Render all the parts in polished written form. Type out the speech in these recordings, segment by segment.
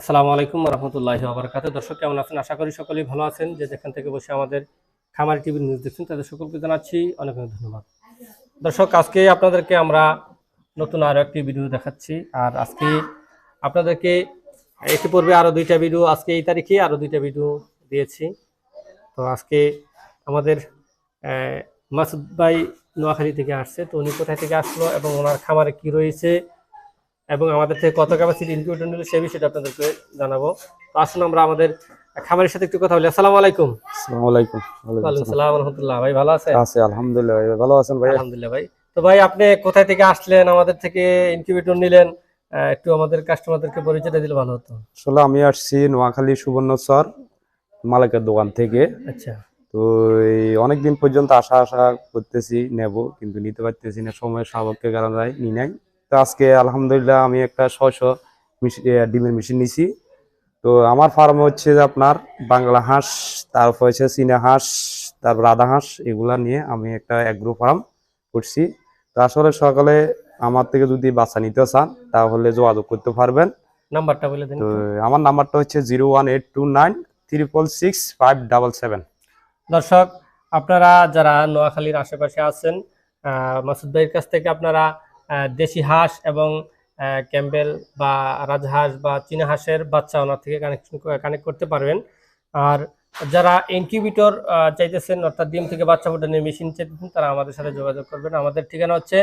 আসসালামু আলাইকুম রহমতুল্লাহি ওয়া বারাকাতুহু। দর্শক কেমন আছেন? আশা করি সকলেই ভালো আছেন। যে যেখান থেকে বসে আমাদের খামারি টিভির নিউজ দেখছেন তাদের সকলকে জানাচ্ছি অনেক অনেক ধন্যবাদ। দর্শক আজকে আপনাদেরকে আমরা নতুন আরো একটি ভিডিও দেখাচ্ছি। আর আজকে আপনাদেরকে একটি পূর্বে আরো দুইটা ভিডিও, আজকে এই তারিখে আরো দুইটা ভিডিও দিয়েছি। তো আজকে আমাদের মাসুদ ভাই নোয়াখালী থেকে আসছে। তো উনি কোথায় থেকে আসলো এবং ওনার খামারে কি রয়েছে এবং আমাদের থেকে কত ক্যাপাসিটি ইনকিউবেটর নিল সেই বিষয়টা আপনাদেরকে জানাবো। তো আসুন আমরা আমাদের খামারের সাথে একটু কথা বলি। আসসালামু আলাইকুম। আসসালামু আলাইকুম। ওয়ালাইকুম আসসালাম রাহমাতুল্লাহ। ভাই ভালো আছেন? আছি আলহামদুলিল্লাহ ভাই। ভালো আছেন ভাই? আলহামদুলিল্লাহ ভাই। তো ভাই আপনি কোথায় থেকে আসলেন, আমাদের থেকে ইনকিউবেটর নিলেন, একটু আমাদের কাস্টমারদেরকে পরিচয়টা দিলে ভালো হতো। আসলে আমি আসছি নোয়াখালী সুবর্ণচর মালিকের দোকান থেকে। আচ্ছা। তো এই অনেকদিন পর্যন্ত আশা করতেছি নেব, কিন্তু নিতে পারতেছি না, সময়ের সাপেক্ষে কারণে নি নাই। তো আজকে আলহামদুলিল্লাহ আমি একটা 600 ডিমের মেশিন নিছি। তো আমার ফার্মে হচ্ছে যে আপনার বাংলা হাঁস, তারপর হচ্ছে চীনা হাঁস, তারপর রাধা হাঁস, এগুলা নিয়ে আমি একটা এগ্রো ফার্ম করছি। তো আসলে সকালে আমার থেকে যদি বাচ্চা নিতে চান তাহলে যোগাযোগ করতে পারবেন। নাম্বারটা বলে দিন। তো আমার নাম্বারটা হচ্ছে 01829365577। দর্শক আপনারা যারা নোয়াখালীর আশেপাশে আছেন, মাসুদ ভাইয়ের কাছ থেকে আপনারা দেশি হাঁস এবং ক্যাম্বেল বা রাজহাঁস বা চীনা হাঁসের বাচ্চা ওনার থেকে কানেক্ট করতে পারবেন। আর যারা ইনকিউবেটর চাইতেছেন, অর্থাৎ ডিম থেকে বাচ্চা ফোটানোর মেশিন চাইতেছেন, তারা আমাদের সাথে যোগাযোগ করবেন। আমাদের ঠিকানা হচ্ছে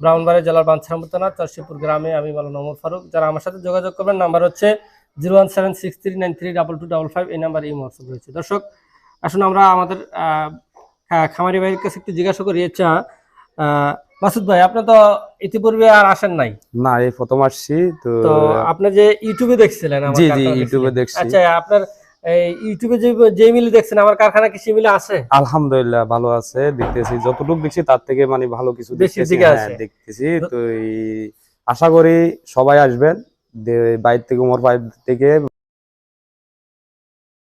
ব্রাহ্মণবাড়িয়া জেলার বাঞ্ছারামপুর থানা চরশিপুর গ্রামে। আমি মাওলানা ওমর ফারুক। যারা আমার সাথে যোগাযোগ করবেন, নাম্বার হচ্ছে 01763932255। এই নাম্বার এই হোয়াটসঅ্যাপ রয়েছে। দর্শক আসুন আমরা আমাদের খামারি ভাইয়ের কাছে একটু জিজ্ঞাসা করি। আচ্ছা মাসুদ ভাই, আপনি তো ইতিপূর্বে আর আসেন নাই? না, এই প্রথম আসছি। তো তো আপনি যে ইউটিউবে দেখছিলেন আমার জি জি কারখানা ইউটিউবে দেখছিলেন। দেখছি। আচ্ছা আপনার এই ইউটিউবে যে মিলে দেখছেন, আমার কারখানা কি সেই মিলে আছে? আলহামদুলিল্লাহ ভালো আছে, দেখতেছি যতটুকু দেখছি তার থেকে মানে ভালো কিছু বেশি দেখতেছি। দিকে হ্যাঁ আছে। দেখতেছি। তো আশা করি সবাই আসবেন, বাইরে থেকে, উমর বাইরে থেকে।